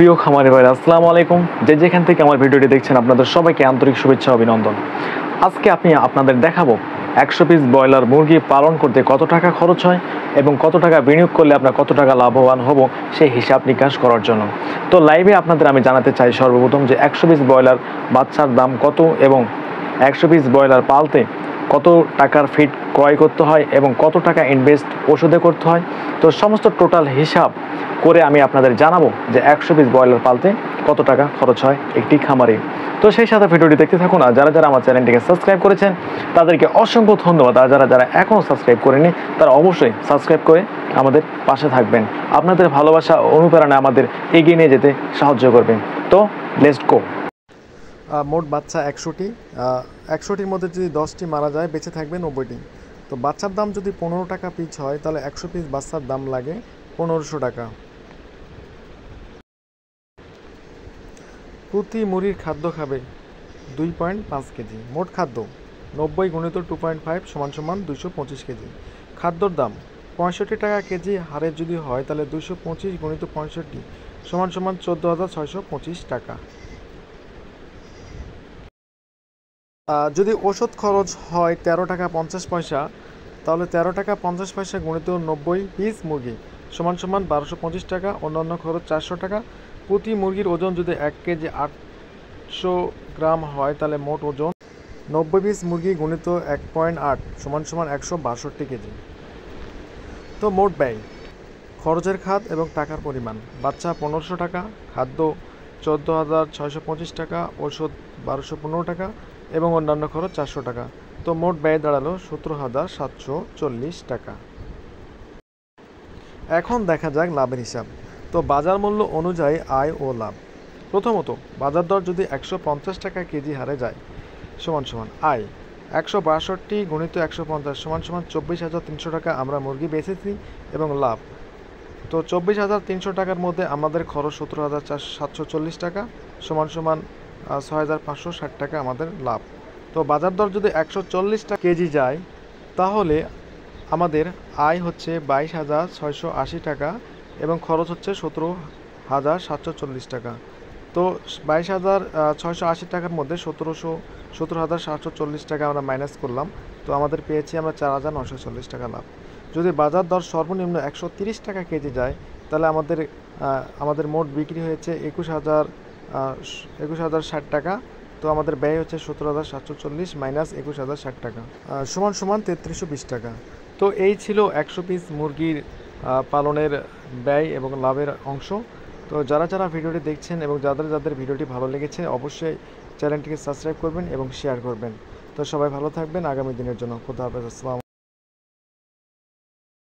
প্রিয় খামারি ভাইরা, আসসালামু আলাইকুম। যেখান থেকে আমার ভিডিওটি দেখছেন আপনাদের সবাইকে আন্তরিক শুভেচ্ছা অভিনন্দন। আজকে আপনাদের দেখাবো 100 পিস ব্রয়লার মুরগি পালন করতে কত টাকা খরচ হয় এবং কত টাকা বিনিয়োগ করলে আপনার কত টাকা লাভবান হব সেই হিসাব নিকাশ করার জন্য। তো লাইভে আপনাদের আমি জানাতে চাই সর্বপ্রথম যে 100 পিস ব্রয়লার বাচ্চার দাম কত এবং 100 পিস ব্রয়লার পালতে কত টাকার ফিড ক্রয় করতে হয় এবং কত টাকা ইনভেস্ট ওষুধে করতে হয়। তো সমস্ত টোটাল হিসাব করে আমি আপনাদের জানাবো যে 100 পিস ব্রয়লার পালতে কত টাকা খরচ হয় একটি খামারে। তো সেই সাথে ভিডিওটি দেখতে থাকুন। আর যারা আমার চ্যানেলটিকে সাবস্ক্রাইব করেছেন তাদেরকে অসংখ্য ধন্যবাদ। আর যারা এখনও সাবস্ক্রাইব করেনি তারা অবশ্যই সাবস্ক্রাইব করে আমাদের পাশে থাকবেন। আপনাদের ভালোবাসা অনুপ্রেরণা আমাদের এগিয়ে নিয়ে যেতে সাহায্য করবেন। তো লেটস গো। মোট বাচ্চা 100টি, 100টির মধ্যে যদি 10টি মারা যায় বেঁচে থাকবে 90টি। তো বাচ্চার দাম যদি 15 টাকা পিস হয় তাহলে 100 পিস বাচ্চার দাম লাগে 1500 টাকা। প্রতি মুরগির খাদ্য খাবে 2.5 কেজি। মোট খাদ্য 90 গুণিত 2.5 সমান 225 কেজি। খাদ্যর দাম 65 টাকা কেজি হারে যদি হয় তাহলে 225 গুণিত 65 সমান 14,625 টাকা। যদি ওষুধ খরচ হয় 13 টাকা 50 পয়সা তাহলে 13 টাকা 50 পয়সা গুণিত 90 পিস মুরগি সমান 1225 টাকা। অন্যান্য খরচ 400 টাকা। প্রতি মুরগির ওজন যদি 1 কেজি 800 গ্রাম হয় তাহলে মোট ওজন 90 পিস মুরগি গুণিত 1.8 সমান 162 কেজি। তো মোট ব্যয়, খরচের খাত এবং টাকার পরিমাণ: বাচ্চা 1500 টাকা, খাদ্য 14,625 টাকা, ওষুধ 1215 টাকা এবং অন্যান্য খরচ 400 টাকা। তো মোট ব্যয় দাঁড়ালো 17,740 টাকা। এখন দেখা যাক লাভের হিসাব। তো বাজার মূল্য অনুযায়ী আয় ও লাভ। প্রথমত, বাজার দর যদি 150 টাকা কেজি হারে যায় আয় 162 গুণিত 150 সমান 24,300 টাকা আমরা মুরগি বেচেছি এবং লাভ। তো 24,300 টাকার মধ্যে আমাদের খরচ 17,740 টাকা সমান 6,560 টাকা আমাদের লাভ। তো বাজার দর যদি 140 টাকা কেজি যায় তাহলে আমাদের আয় হচ্ছে 22,680 টাকা এবং খরচ হচ্ছে 17,740 টাকা। তো 22,680 টাকার মধ্যে 17,740 টাকা আমরা মাইনাস করলাম। তো আমাদের পেয়েছি আমরা 4,940 টাকা লাভ। যদি বাজার দর সর্বনিম্ন 130 টাকা কেজি যায় তাহলে আমাদের মোট বিক্রি হয়েছে 21,060 টাকা। তো আমাদের ব্যয় হচ্ছে 17,740 মাইনাস 21,060 টাকা সমান 3,320 টাকা। তো এই ছিল 100 পিস মুরগির পালনের ব্যয় এবং লাভের অংশ। তো যারা ভিডিওটি দেখছেন এবং যাদের ভিডিওটি ভালো লেগেছে অবশ্যই চ্যানেলটিকে সাবস্ক্রাইব করবেন এবং শেয়ার করবেন। তো সবাই ভালো থাকবেন আগামী দিনের জন্য। খোদা হাফেজ। আসসালাম।